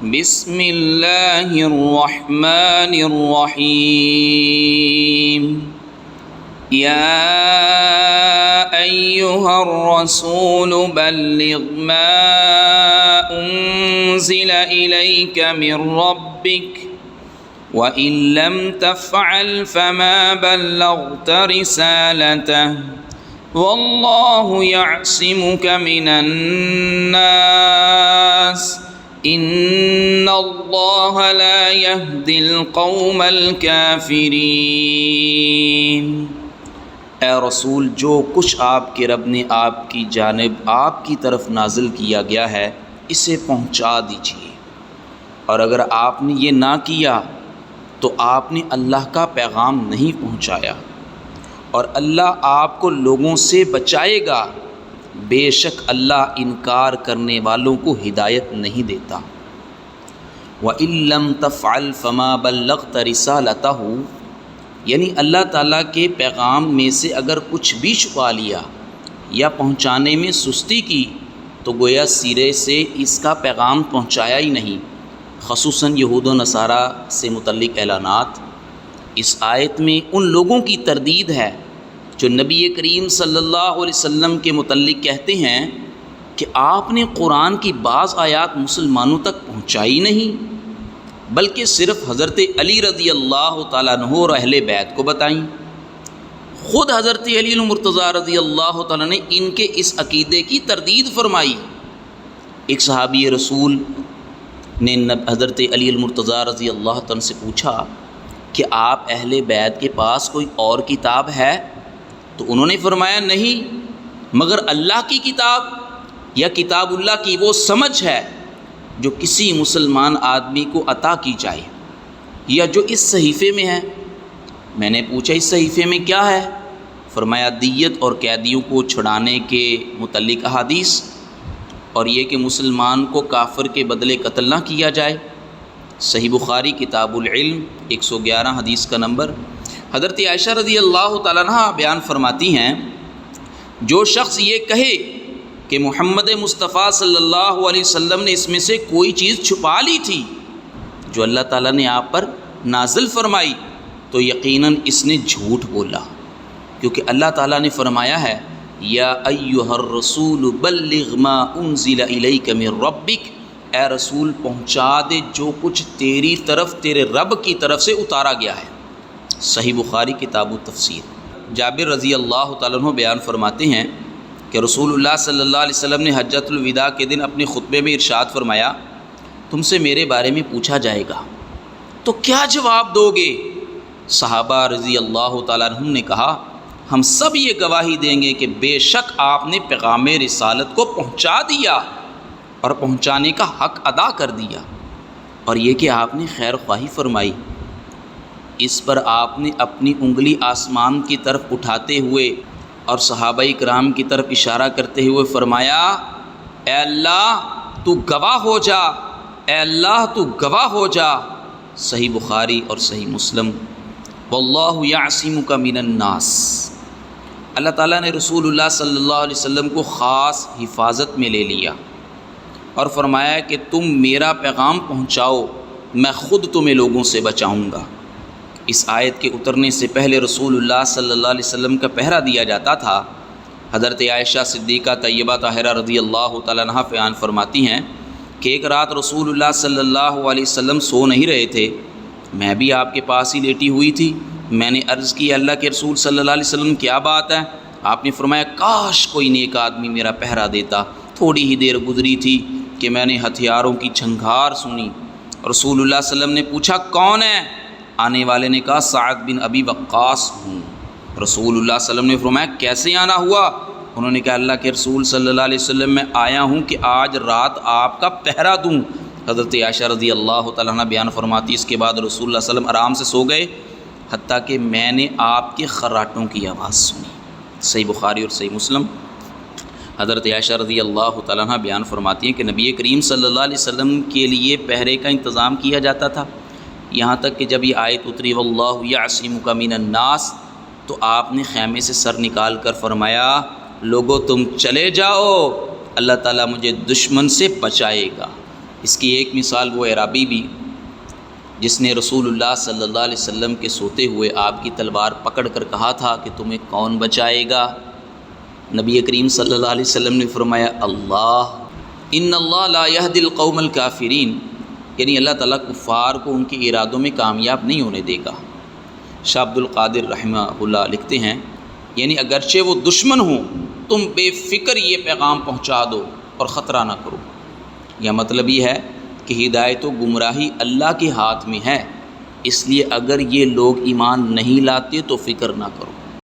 بسم اللہ الرحمن الرحیم یا ایہا الرسول بلغ ما انزل الیک من ربک وَإِن لَّمْ تَفْعَلْ فَمَا بَلَّغْتَ رِسَالَتَهُ وَاللَّهُ يَعْصِمُكَ مِنَ النَّاسِ إِنَّ اللَّهَ لَا يَهْدِي الْقَوْمَ الْكَافِرِينَ۔ اے رسول، جو کچھ آپ کے رب نے آپ کی جانب آپ کی طرف نازل کیا گیا ہے اسے پہنچا دیجیے، اور اگر آپ نے یہ نہ کیا تو آپ نے اللہ کا پیغام نہیں پہنچایا، اور اللہ آپ کو لوگوں سے بچائے گا، بے شک اللہ انکار کرنے والوں کو ہدایت نہیں دیتا۔ وَإِن لَّمْ تَفْعَلْ فَمَا بَلَّغْتَ رِسَالَتَهُ، یعنی اللہ تعالیٰ کے پیغام میں سے اگر کچھ بھی چھپا لیا یا پہنچانے میں سستی کی تو گویا سرے سے اس کا پیغام پہنچایا ہی نہیں۔ خصوصاً یہود و نصارہ سے متعلق اعلانات۔ اس آیت میں ان لوگوں کی تردید ہے جو نبی کریم صلی اللہ علیہ وسلم کے متعلق کہتے ہیں کہ آپ نے قرآن کی بعض آیات مسلمانوں تک پہنچائی نہیں، بلکہ صرف حضرت علی رضی اللہ تعالیٰ عنہ اور اہل بیت کو بتائیں۔ خود حضرت علی المرتضیٰ رضی اللہ تعالیٰ نے ان کے اس عقیدے کی تردید فرمائی۔ ایک صحابی رسول نے حضرت علی المرتضیٰ رضی اللہ عنہ سے پوچھا کہ آپ اہل بیت کے پاس کوئی اور کتاب ہے؟ تو انہوں نے فرمایا نہیں، مگر اللہ کی کتاب یا کتاب اللہ کی وہ سمجھ ہے جو کسی مسلمان آدمی کو عطا کی جائے، یا جو اس صحیفے میں ہے۔ میں نے پوچھا اس صحیفے میں کیا ہے؟ فرمایا دیت اور قیدیوں کو چھڑانے کے متعلق احادیث، اور یہ کہ مسلمان کو کافر کے بدلے قتل نہ کیا جائے۔ صحیح بخاری کتاب العلم 111 حدیث کا نمبر۔ حضرت عائشہ رضی اللہ تعالیٰ عنہ بیان فرماتی ہیں، جو شخص یہ کہے کہ محمد مصطفیٰ صلی اللہ علیہ وسلم نے اس میں سے کوئی چیز چھپا لی تھی جو اللہ تعالیٰ نے آپ پر نازل فرمائی، تو یقیناً اس نے جھوٹ بولا، کیونکہ اللہ تعالیٰ نے فرمایا ہے یا ایھا الرسول بلغ ما انزل الیک من ربک، اے رسول پہنچا دے جو کچھ تیری طرف تیرے رب کی طرف سے اتارا گیا ہے۔ صحیح بخاری کتاب التفسیر۔ جابر رضی اللہ تعالیٰ عنہ بیان فرماتے ہیں کہ رسول اللہ صلی اللہ علیہ وسلم نے حجۃ الوداع کے دن اپنے خطبے میں ارشاد فرمایا، تم سے میرے بارے میں پوچھا جائے گا تو کیا جواب دو گے؟ صحابہ رضی اللہ تعالیٰ عنہ نے کہا، ہم سب یہ گواہی دیں گے کہ بے شک آپ نے پیغام رسالت کو پہنچا دیا اور پہنچانے کا حق ادا کر دیا، اور یہ کہ آپ نے خیر خواہی فرمائی۔ اس پر آپ نے اپنی انگلی آسمان کی طرف اٹھاتے ہوئے اور صحابہ کرام کی طرف اشارہ کرتے ہوئے فرمایا، اے اللہ تو گواہ ہو جا، اے اللہ تو گواہ ہو جا۔ صحیح بخاری اور صحیح مسلم۔ واللہ یعصمک من الناس، اللہ تعالیٰ نے رسول اللہ صلی اللہ علیہ وسلم کو خاص حفاظت میں لے لیا اور فرمایا کہ تم میرا پیغام پہنچاؤ، میں خود تمہیں لوگوں سے بچاؤں گا۔ اس آیت کے اترنے سے پہلے رسول اللہ صلی اللہ علیہ وسلم کا پہرا دیا جاتا تھا۔ حضرت عائشہ صدیقہ طیبہ طاہرہ رضی اللہ تعالیٰ عنہ بیان فرماتی ہیں کہ ایک رات رسول اللہ صلی اللہ علیہ وسلم سو نہیں رہے تھے، میں بھی آپ کے پاس ہی لیٹی ہوئی تھی۔ میں نے عرض کی، اللہ کے رسول صلی اللہ علیہ وسلم کیا بات ہے؟ آپ نے فرمایا، کاش کوئی نیک آدمی میرا پہرا دیتا۔ تھوڑی ہی دیر گزری تھی کہ میں نے ہتھیاروں کی چھنگھار سنی۔ رسول اللہ صلی اللہ علیہ وسلم نے پوچھا، کون ہے؟ آنے والے نے کہا، سعد بن ابی وقاص ہوں۔ رسول اللہ صلی اللہ علیہ وسلم نے فرمایا، کیسے آنا ہوا؟ انہوں نے کہا، اللہ کے رسول صلی اللہ علیہ وسلم میں آیا ہوں کہ آج رات آپ کا پہرا دوں۔ حضرت عائشہ رضی اللہ تعالیٰ عنہ بیان فرماتی، اس کے بعد رسول اللہ صلی اللہ علیہ وسلم آرام سے سو گئے حتیٰ کہ میں نے آپ کے خراٹوں کی آواز سنی۔ صحیح بخاری اور صحیح مسلم۔ حضرت عائشہ رضی اللہ تعالیٰ عنہ بیان فرماتی ہیں کہ نبی کریم صلی اللہ علیہ وسلم کے لیے پہرے کا انتظام کیا جاتا تھا، یہاں تک کہ جب یہ آیت اتری واللہ یعصمک من الناس تو آپ نے خیمے سے سر نکال کر فرمایا، لوگو تم چلے جاؤ، اللہ تعالیٰ مجھے دشمن سے بچائے گا۔ اس کی ایک مثال وہ اعرابی بھی جس نے رسول اللہ صلی اللہ علیہ وسلم کے سوتے ہوئے آپ کی تلوار پکڑ کر کہا تھا کہ تمہیں کون بچائے گا؟ نبی کریم صلی اللہ علیہ وسلم نے فرمایا اللہ، ان اللہ لا یہدی القوم الکافرین، یعنی اللہ تعالیٰ کفار کو ان کے ارادوں میں کامیاب نہیں ہونے دے گا۔ شاہ عبد القادر رحمہ اللہ لکھتے ہیں یعنی اگرچہ وہ دشمن ہوں تم بے فکر یہ پیغام پہنچا دو اور خطرہ نہ کرو۔ یا مطلب یہ ہے کہ ہدایت و گمراہی اللہ کے ہاتھ میں ہے، اس لیے اگر یہ لوگ ایمان نہیں لاتے تو فکر نہ کرو۔